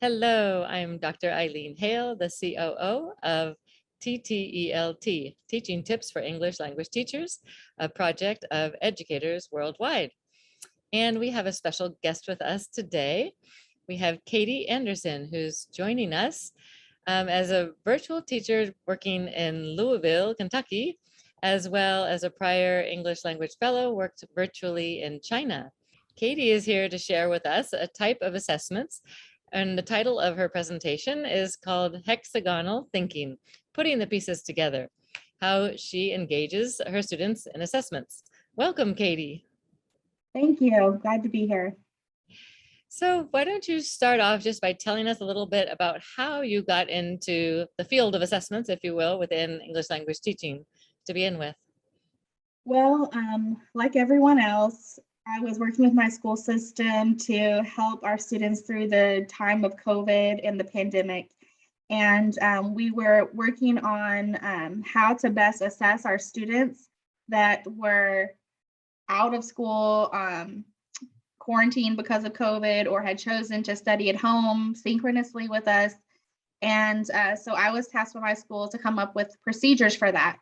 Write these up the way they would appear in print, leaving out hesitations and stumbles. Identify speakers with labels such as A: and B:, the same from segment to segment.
A: Hello, I'm Dr. Eileen Hale, the COO of TTELT, Teaching Tips for English Language Teachers, a project of educators worldwide. And we have a special guest with us today. We have Katie Anderson, who's joining us as a virtual teacher working in Louisville, Kentucky, as well as a prior English language fellow worked virtually in China. Katie is here to share with us a type of assessments, and the title of her presentation is called Hexagonal Thinking, Putting the Pieces Together, how she engages her students in assessments. Welcome, Katie.
B: Thank you. Glad to be here.
A: So why don't you start off just by telling us a little bit about how you got into the field of assessments, if you will, within English language teaching to begin with?
B: Well, like everyone else, I was working with my school system to help our students through the time of COVID and the pandemic. And we were working on how to best assess our students that were out of school, quarantined because of COVID, or had chosen to study at home synchronously with us. And so I was tasked by my school to come up with procedures for that.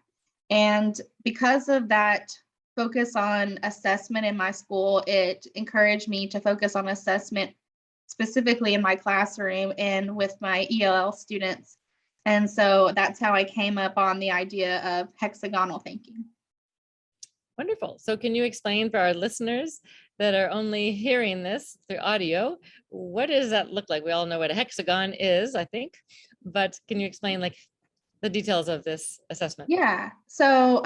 B: And because of that focus on assessment in my school, it encouraged me to focus on assessment specifically in my classroom and with my ELL students. And so that's how I came up on the idea of hexagonal thinking.
A: Wonderful. So can you explain for our listeners that are only hearing this through audio, what does that look like? We all know what a hexagon is, I think, but can you explain like the details of this assessment?
B: Yeah, so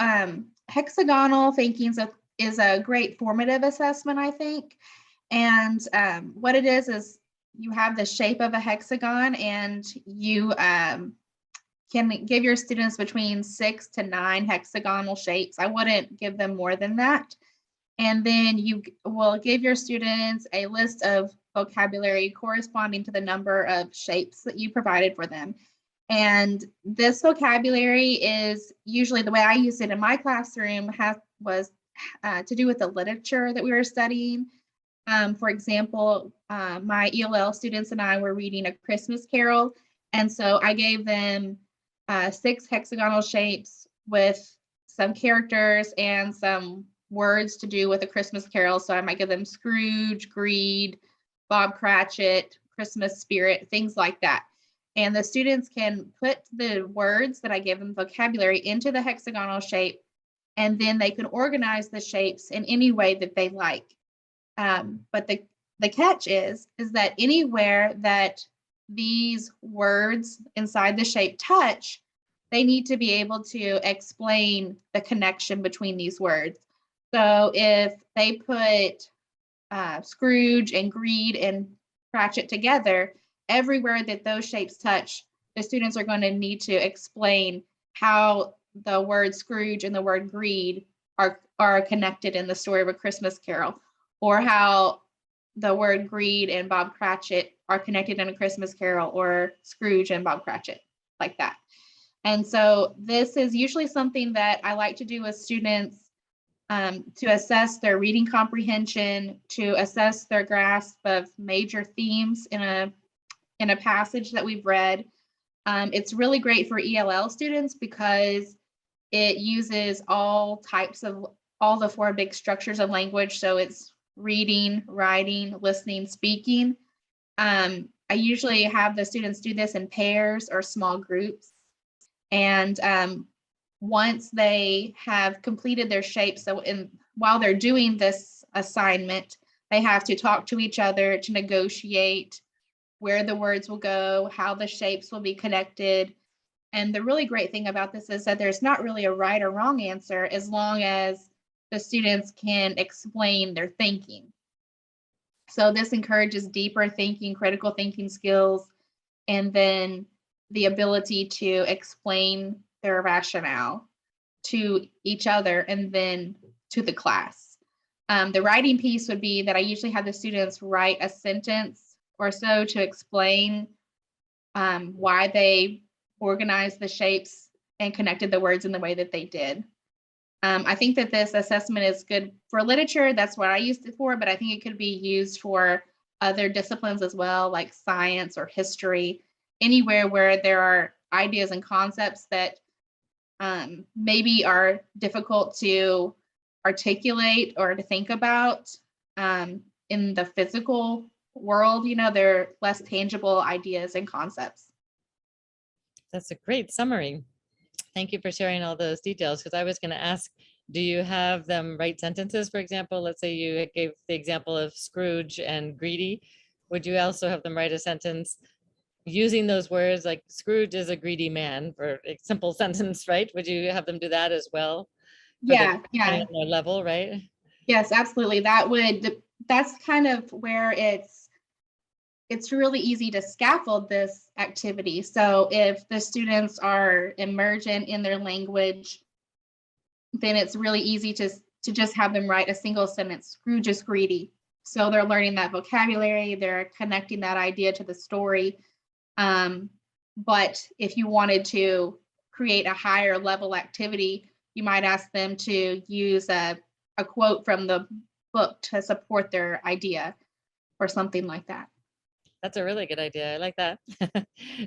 B: hexagonal thinking is a great formative assessment, I think. And what it is you have the shape of a hexagon, and you can give your students between 6 to 9 hexagonal shapes. I wouldn't give them more than that. And then you will give your students a list of vocabulary corresponding to the number of shapes that you provided for them. And this vocabulary is usually, the way I use it in my classroom, was to do with the literature that we were studying. For example, my ELL students and I were reading A Christmas Carol. And so I gave them 6 hexagonal shapes with some characters and some words to do with A Christmas Carol. So I might give them Scrooge, Greed, Bob Cratchit, Christmas Spirit, things like that. And the students can put the words that I give them, vocabulary, into the hexagonal shape, and then they can organize the shapes in any way that they like. But the catch is that anywhere that these words inside the shape touch, they need to be able to explain the connection between these words. So if they put Scrooge and Greed and Cratchit together, everywhere that those shapes touch, the students are going to need to explain how the word Scrooge and the word Greed are connected in the story of A Christmas Carol, or how the word Greed and Bob Cratchit are connected in A Christmas Carol, or Scrooge and Bob Cratchit, like that. And so this is usually something that I like to do with students to assess their reading comprehension, to assess their grasp of major themes in a passage that we've read. It's really great for ELL students because it uses all the 4 big structures of language. So it's reading, writing, listening, speaking. I usually have the students do this in pairs or small groups. And once they have completed their shapes, while they're doing this assignment, they have to talk to each other to negotiate where the words will go, how the shapes will be connected. And the really great thing about this is that there's not really a right or wrong answer, as long as the students can explain their thinking. So this encourages deeper thinking, critical thinking skills, and then the ability to explain their rationale to each other and then to the class. The writing piece would be that I usually have the students write a sentence or so to explain why they organized the shapes and connected the words in the way that they did. I think that this assessment is good for literature. That's what I used it for, but I think it could be used for other disciplines as well, like science or history, anywhere where there are ideas and concepts that maybe are difficult to articulate or to think about in the physical world. They're less tangible ideas and concepts.
A: That's a great summary. Thank you for sharing all those details, because I was going to ask, do you have them write sentences? For example, let's say you gave the example of Scrooge and greedy. Would you also have them write a sentence using those words, like Scrooge is a greedy man, for a simple sentence, right? Would you have them do that as well?
B: Yeah,
A: Depending
B: yeah.
A: on their level, right?
B: Yes, absolutely. That's kind of where it's really easy to scaffold this activity. So if the students are emergent in their language, then it's really easy to just have them write a single sentence, Scrooge is greedy. So they're learning that vocabulary, they're connecting that idea to the story. But if you wanted to create a higher level activity, you might ask them to use a quote from the book to support their idea or something like that.
A: That's a really good idea. I like that.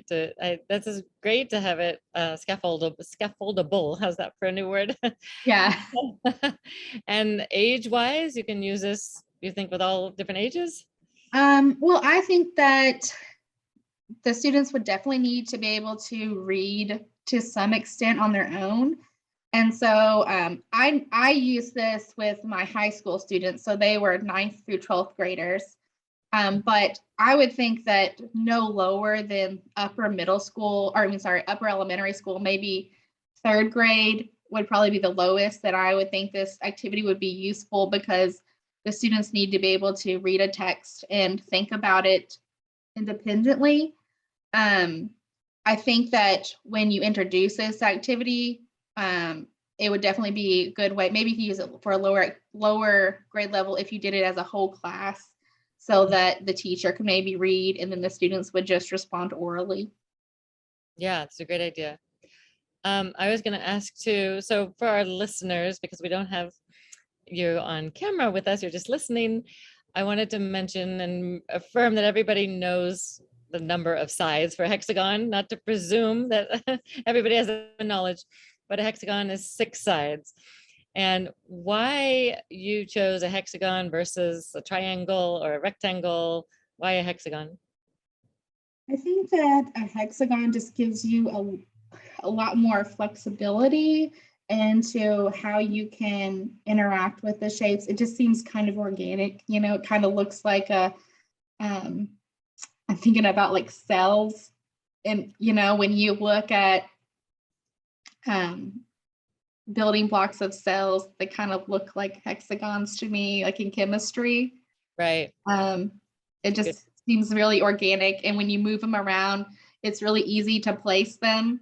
A: This is great to have it scaffoldable. How's that for a new word?
B: Yeah.
A: And age-wise, you can use this, you think, with all different ages?
B: Well, I think that the students would definitely need to be able to read to some extent on their own. And so I use this with my high school students. So they were 9th through 12th graders. But I would think that no lower than upper elementary school, maybe 3rd grade would probably be the lowest that I would think this activity would be useful, because the students need to be able to read a text and think about it independently. I think that when you introduce this activity, it would definitely be a good way. Maybe you could use it for a lower grade level if you did it as a whole class, so that the teacher could maybe read and then the students would just respond orally.
A: Yeah, it's a great idea. I was going to ask too, so for our listeners, because we don't have you on camera with us, you're just listening, I wanted to mention and affirm that everybody knows the number of sides for a hexagon, not to presume that everybody has the knowledge, but a hexagon is 6 sides. And why you chose a hexagon versus a triangle or a rectangle? Why a hexagon?
B: I think that a hexagon just gives you a lot more flexibility into how you can interact with the shapes. It just seems kind of organic, it kind of looks like I'm thinking about like cells. And, when you look at building blocks of cells, they kind of look like hexagons to me, like in chemistry.
A: Right.
B: It just seems really organic. And when you move them around, it's really easy to place them.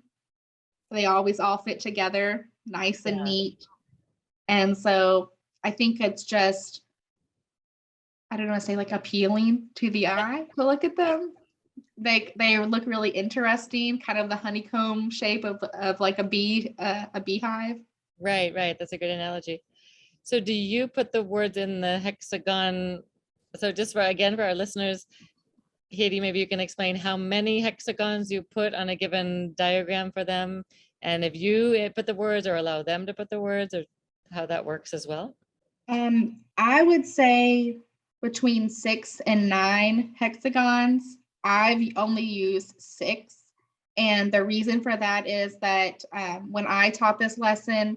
B: They always all fit together, nice and neat. And so I think it's just, I don't want to say like appealing to the eye to look at them. They look really interesting, kind of the honeycomb shape of like a beehive.
A: Right. That's a good analogy. So do you put the words in the hexagon? So just for our listeners, Katie, maybe you can explain how many hexagons you put on a given diagram for them, and if you put the words or allow them to put the words, or how that works as well.
B: I would say between 6 and 9 hexagons. I've only used 6. And the reason for that is that when I taught this lesson,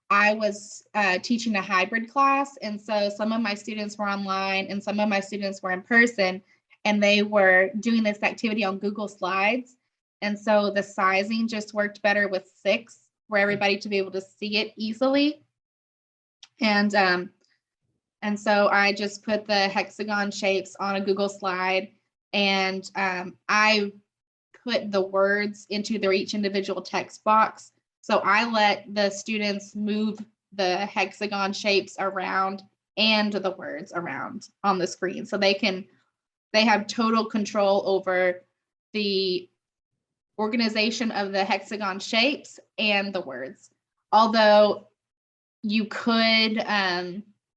B: I was teaching a hybrid class. And so some of my students were online and some of my students were in person, and they were doing this activity on Google Slides. And so the sizing just worked better with 6 for everybody to be able to see it easily. And so I just put the hexagon shapes on a Google slide, and I put the words into each individual text box. So I let the students move the hexagon shapes around and the words around on the screen. So they have total control over the organization of the hexagon shapes and the words. Although you could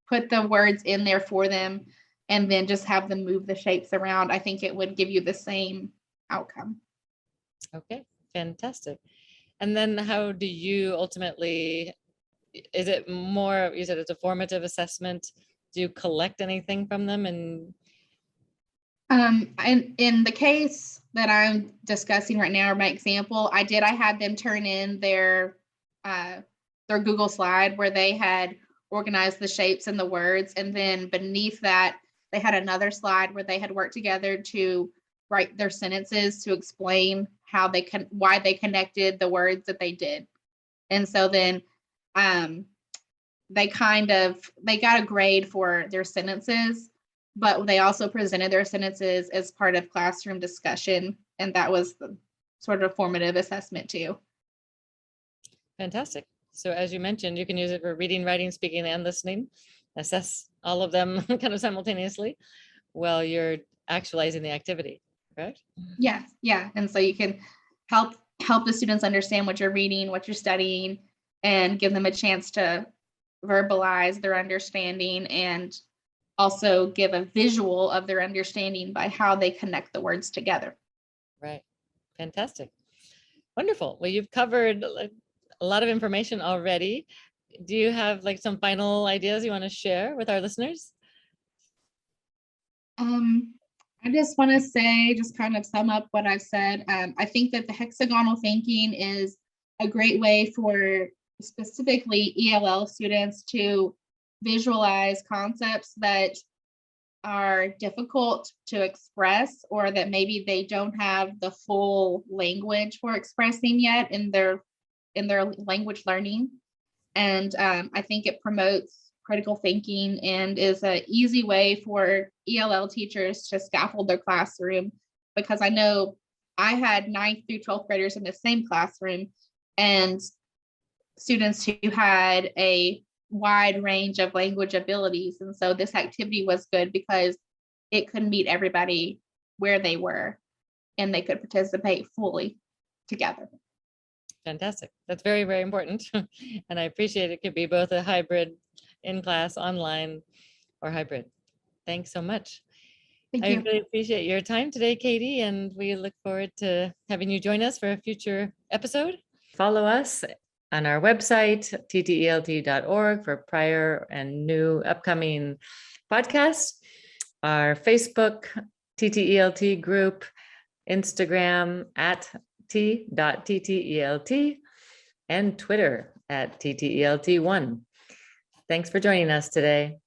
B: put the words in there for them and then just have them move the shapes around, I think it would give you the same outcome.
A: Okay, fantastic. And then how do you ultimately, is it more, you said it's a formative assessment? Do you collect anything from them? And
B: In the case that I'm discussing right now, or my example, I had them turn in their Google slide where they had organized the shapes and the words, and then beneath that, they had another slide where they had worked together to write their sentences to explain how why they connected the words that they did. And so then they got a grade for their sentences, but they also presented their sentences as part of classroom discussion. And that was the sort of formative assessment too.
A: fantastic. So as you mentioned, you can use it for reading, writing, speaking, and listening. Assess all of them kind of simultaneously while you're actualizing the activity, correct?
B: Yeah. And so you can help the students understand what you're reading, what you're studying, and give them a chance to verbalize their understanding, and also give a visual of their understanding by how they connect the words together.
A: Right. Fantastic. Wonderful. Well, you've covered a lot of information already. Do you have like some final ideas you want to share with our listeners?
B: I just want to say, just kind of sum up what I've said. I think that the hexagonal thinking is a great way for specifically ELL students to visualize concepts that are difficult to express, or that maybe they don't have the full language for expressing yet in their language learning. And I think it promotes critical thinking and is an easy way for ELL teachers to scaffold their classroom, because I know I had 9th through 12th graders in the same classroom, and students who had a wide range of language abilities. And so this activity was good because it could meet everybody where they were, and they could participate fully together.
A: Fantastic. That's very, very important. And I appreciate it could be both a hybrid in class, online, or hybrid. Thanks so much.
B: Thank
A: I
B: you.
A: really appreciate your time today, Katie, and we look forward to having you join us for a future episode. Follow us on our website, ttelt.org, for prior and new upcoming podcasts, our Facebook TTELT group, Instagram at t.ttelt, and Twitter at TTELT1. Thanks for joining us today.